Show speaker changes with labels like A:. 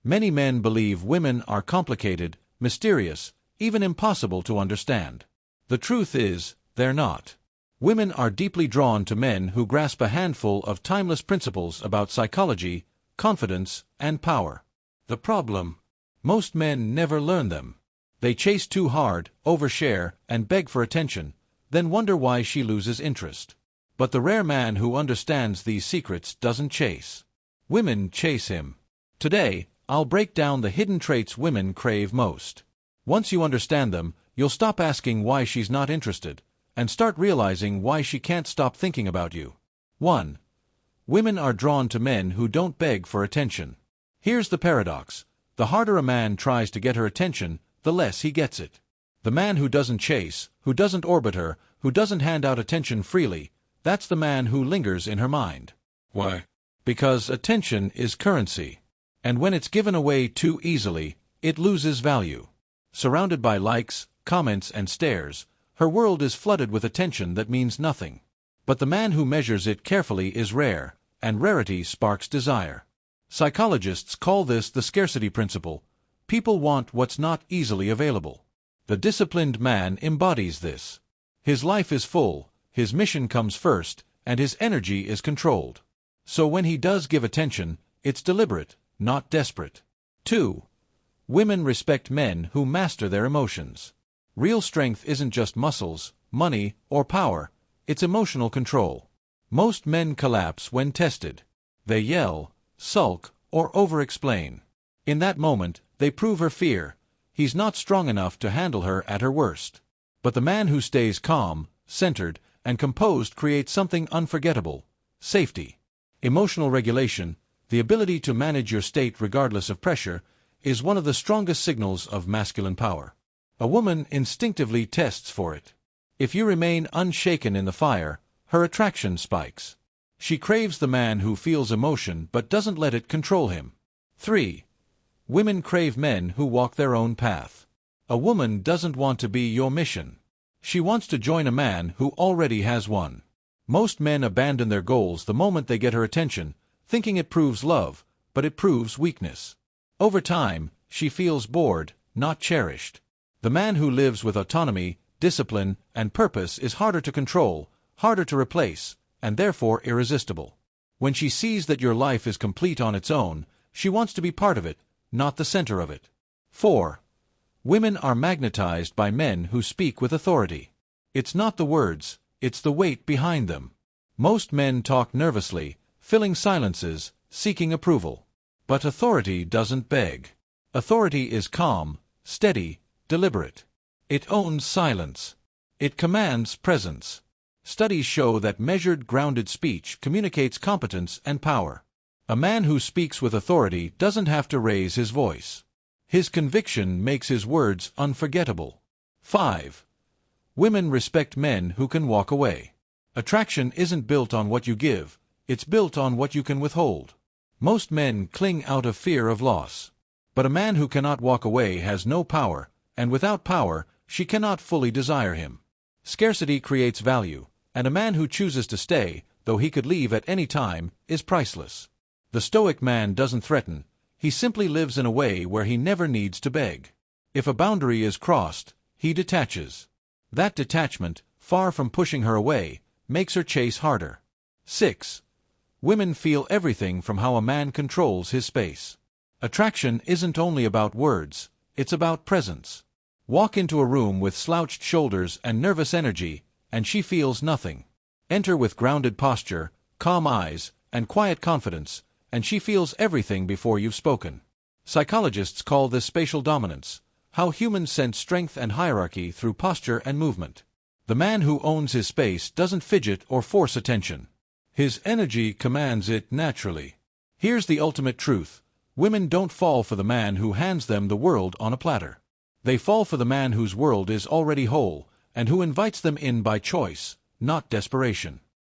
A: Many men believe women are complicated, mysterious, even impossible to understand. The truth is, they're not. Women are deeply drawn to men who grasp a handful of timeless principles about psychology, confidence, and power. The problem? Most men never learn them. They chase too hard, overshare, and beg for attention, then wonder why she loses interest. But the rare man who understands these secrets doesn't chase. Women chase him. Today, I'll break down the hidden traits women crave most. Once you understand them, you'll stop asking why she's not interested, and start realizing why she can't stop thinking about you. 1. Women are drawn to men who don't beg for attention. Here's the paradox. The harder a man tries to get her attention, the less he gets it. The man who doesn't chase, who doesn't orbit her, who doesn't hand out attention freely, that's the man who lingers in her mind.
B: Why?
A: Because attention is currency. And when it's given away too easily, it loses value. Surrounded by likes, comments, and stares, her world is flooded with attention that means nothing. But the man who measures it carefully is rare, and rarity sparks desire. Psychologists call this the scarcity principle. People want what's not easily available. The disciplined man embodies this. His life is full, his mission comes first, and his energy is controlled. So when he does give attention, it's deliberate, not desperate. 2. Women respect men who master their emotions. Real strength isn't just muscles, money, or power, it's emotional control. Most men collapse when tested. They yell, sulk, or over-explain. In that moment, they prove her fear. He's not strong enough to handle her at her worst. But the man who stays calm, centered, and composed creates something unforgettable: safety. Emotional regulation, the ability to manage your state regardless of pressure, is one of the strongest signals of masculine power. A woman instinctively tests for it. If you remain unshaken in the fire, her attraction spikes. She craves the man who feels emotion but doesn't let it control him. 3. Women crave men who walk their own path. A woman doesn't want to be your mission. She wants to join a man who already has one. Most men abandon their goals the moment they get her attention, thinking it proves love, but it proves weakness. Over time, she feels bored, not cherished. The man who lives with autonomy, discipline, and purpose is harder to control, harder to replace, and therefore irresistible. When she sees that your life is complete on its own, she wants to be part of it, not the center of it. 4. Women are magnetized by men who speak with authority. It's not the words, it's the weight behind them. Most men talk nervously, filling silences, seeking approval. But authority doesn't beg. Authority is calm, steady, deliberate. It owns silence. It commands presence. Studies show that measured, grounded speech communicates competence and power. A man who speaks with authority doesn't have to raise his voice. His conviction makes his words unforgettable. 5. Women respect men who can walk away. Attraction isn't built on what you give, it's built on what you can withhold. Most men cling out of fear of loss. But a man who cannot walk away has no power, and without power, she cannot fully desire him. Scarcity creates value, and a man who chooses to stay, though he could leave at any time, is priceless. The Stoic man doesn't threaten, he simply lives in a way where he never needs to beg. If a boundary is crossed, he detaches. That detachment, far from pushing her away, makes her chase harder. 6. Women feel everything from how a man controls his space. Attraction isn't only about words, it's about presence. Walk into a room with slouched shoulders and nervous energy, and she feels nothing. Enter with grounded posture, calm eyes, and quiet confidence, and she feels everything before you've spoken. Psychologists call this spatial dominance, how humans sense strength and hierarchy through posture and movement. The man who owns his space doesn't fidget or force attention. His energy commands it naturally. Here's the ultimate truth: women don't fall for the man who hands them the world on a platter. They fall for the man whose world is already whole, and who invites them in by choice, not desperation.